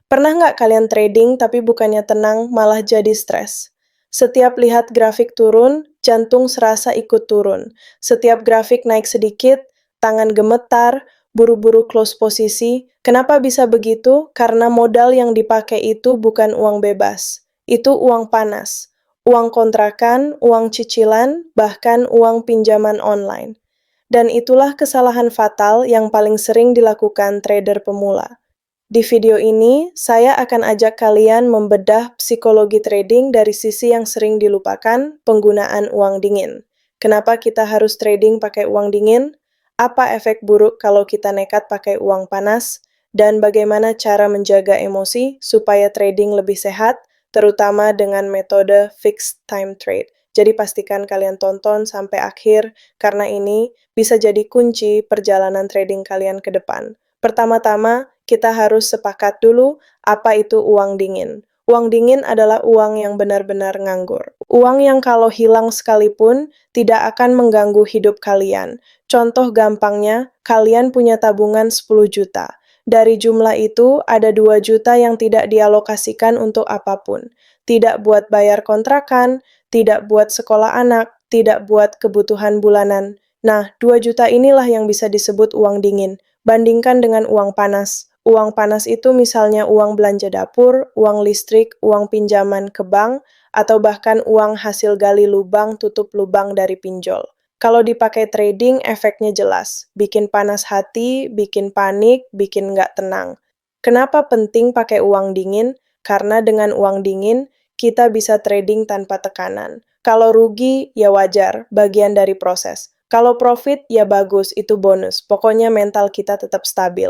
Pernah nggak kalian trading tapi bukannya tenang, malah jadi stres? Setiap lihat grafik turun, jantung serasa ikut turun. Setiap grafik naik sedikit, tangan gemetar, buru-buru close posisi. Kenapa bisa begitu? Karena modal yang dipakai itu bukan uang bebas. Itu uang panas. Uang kontrakan, uang cicilan, bahkan uang pinjaman online. Dan itulah kesalahan fatal yang paling sering dilakukan trader pemula. Di video ini, saya akan ajak kalian membedah psikologi trading dari sisi yang sering dilupakan, penggunaan uang dingin. Kenapa kita harus trading pakai uang dingin? Apa efek buruk kalau kita nekat pakai uang panas? Dan bagaimana cara menjaga emosi supaya trading lebih sehat, terutama dengan metode fixed time trade. Jadi pastikan kalian tonton sampai akhir, karena ini bisa jadi kunci perjalanan trading kalian ke depan. Pertama-tama, kita harus sepakat dulu apa itu uang dingin. Uang dingin adalah uang yang benar-benar nganggur. Uang yang kalau hilang sekalipun tidak akan mengganggu hidup kalian. Contoh gampangnya, kalian punya tabungan 10 juta. Dari jumlah itu, ada 2 juta yang tidak dialokasikan untuk apapun. Tidak buat bayar kontrakan, tidak buat sekolah anak, tidak buat kebutuhan bulanan. Nah, 2 juta inilah yang bisa disebut uang dingin. Bandingkan dengan uang panas. Uang panas itu misalnya uang belanja dapur, uang listrik, uang pinjaman ke bank, atau bahkan uang hasil gali lubang tutup lubang dari pinjol. Kalau dipakai trading, efeknya jelas. Bikin panas hati, bikin panik, bikin nggak tenang. Kenapa penting pakai uang dingin? Karena dengan uang dingin, kita bisa trading tanpa tekanan. Kalau rugi, ya wajar, bagian dari proses. Kalau profit, ya bagus, itu bonus. Pokoknya mental kita tetap stabil.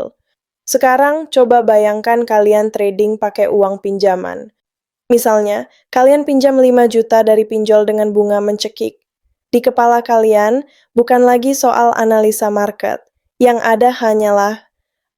Sekarang, coba bayangkan kalian trading pakai uang pinjaman. Misalnya, kalian pinjam 5 juta dari pinjol dengan bunga mencekik. Di kepala kalian, bukan lagi soal analisa market. Yang ada hanyalah,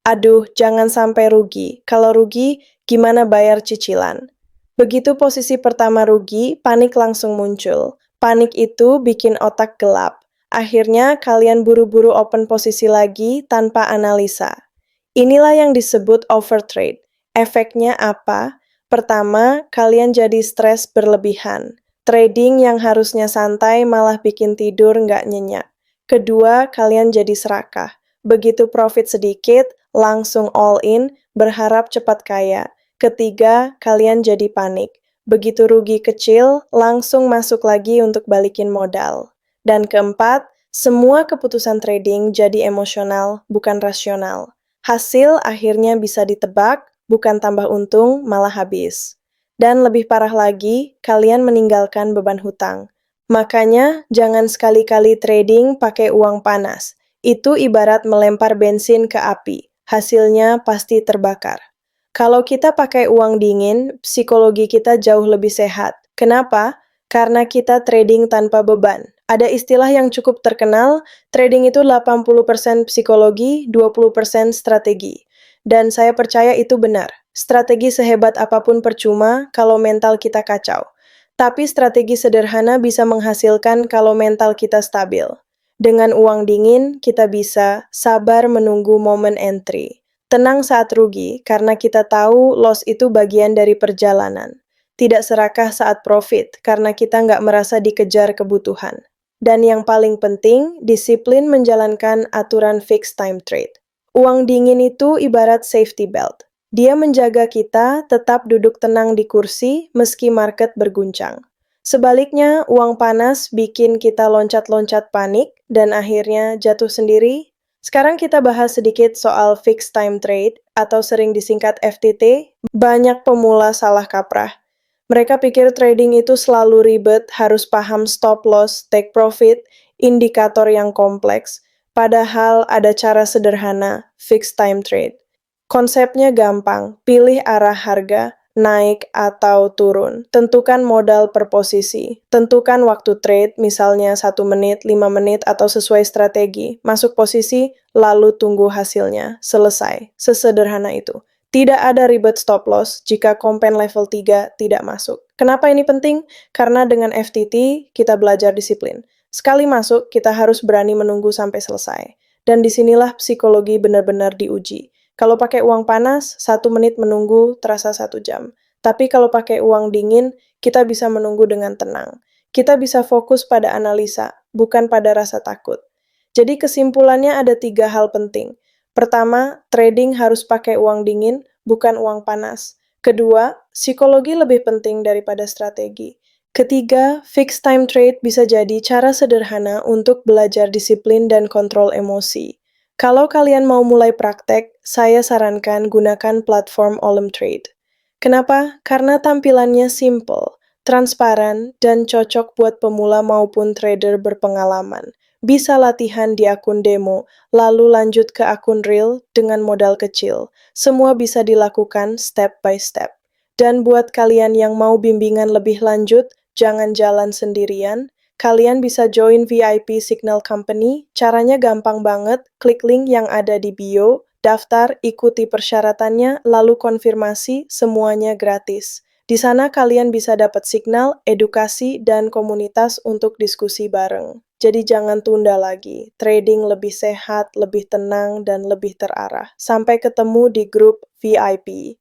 aduh, jangan sampai rugi. Kalau rugi, gimana bayar cicilan? Begitu posisi pertama rugi, panik langsung muncul. Panik itu bikin otak gelap. Akhirnya, kalian buru-buru open posisi lagi tanpa analisa. Inilah yang disebut overtrade. Efeknya apa? Pertama, kalian jadi stres berlebihan. Trading yang harusnya santai malah bikin tidur nggak nyenyak. Kedua, kalian jadi serakah. Begitu profit sedikit, langsung all in, berharap cepat kaya. Ketiga, kalian jadi panik. Begitu rugi kecil, langsung masuk lagi untuk balikin modal. Dan keempat, semua keputusan trading jadi emosional, bukan rasional. Hasil akhirnya bisa ditebak, bukan tambah untung, malah habis. Dan lebih parah lagi, kalian meninggalkan beban hutang. Makanya, jangan sekali-kali trading pakai uang panas. Itu ibarat melempar bensin ke api. Hasilnya pasti terbakar. Kalau kita pakai uang dingin, psikologi kita jauh lebih sehat. Kenapa? Karena kita trading tanpa beban. Ada istilah yang cukup terkenal, trading itu 80% psikologi, 20% strategi. Dan saya percaya itu benar. Strategi sehebat apapun percuma kalau mental kita kacau. Tapi strategi sederhana bisa menghasilkan kalau mental kita stabil. Dengan uang dingin, kita bisa sabar menunggu momen entry. Tenang saat rugi, karena kita tahu loss itu bagian dari perjalanan. Tidak serakah saat profit, karena kita nggak merasa dikejar kebutuhan. Dan yang paling penting, disiplin menjalankan aturan fixed time trade. Uang dingin itu ibarat safety belt. Dia menjaga kita tetap duduk tenang di kursi meski market berguncang. Sebaliknya, uang panas bikin kita loncat-loncat panik dan akhirnya jatuh sendiri. Sekarang kita bahas sedikit soal fixed time trade atau sering disingkat FTT. Banyak pemula salah kaprah. Mereka pikir trading itu selalu ribet, harus paham stop loss, take profit, indikator yang kompleks. Padahal ada cara sederhana, fixed time trade. Konsepnya gampang, pilih arah harga, naik atau turun. Tentukan modal per posisi. Tentukan waktu trade, misalnya 1 menit, 5 menit, atau sesuai strategi. Masuk posisi, lalu tunggu hasilnya. Selesai. Sesederhana itu. Tidak ada ribet stop loss jika kompen level 3 tidak masuk. Kenapa ini penting? Karena dengan FTT, kita belajar disiplin. Sekali masuk, kita harus berani menunggu sampai selesai. Dan disinilah psikologi benar-benar diuji. Kalau pakai uang panas, 1 menit menunggu terasa 1 jam. Tapi kalau pakai uang dingin, kita bisa menunggu dengan tenang. Kita bisa fokus pada analisa, bukan pada rasa takut. Jadi kesimpulannya ada 3 hal penting. Pertama, trading harus pakai uang dingin, bukan uang panas. Kedua, psikologi lebih penting daripada strategi. Ketiga, fixed time trade bisa jadi cara sederhana untuk belajar disiplin dan kontrol emosi. Kalau kalian mau mulai praktek, saya sarankan gunakan platform Olim Trade. Kenapa? Karena tampilannya simple, transparan, dan cocok buat pemula maupun trader berpengalaman. Bisa latihan di akun demo, lalu lanjut ke akun real dengan modal kecil. Semua bisa dilakukan step by step. Dan buat kalian yang mau bimbingan lebih lanjut, jangan jalan sendirian. Kalian bisa join VIP Signal Company, caranya gampang banget, klik link yang ada di bio, daftar, ikuti persyaratannya, lalu konfirmasi, semuanya gratis. Di sana kalian bisa dapat signal, edukasi, dan komunitas untuk diskusi bareng. Jadi jangan tunda lagi, trading lebih sehat, lebih tenang, dan lebih terarah. Sampai ketemu di grup VIP.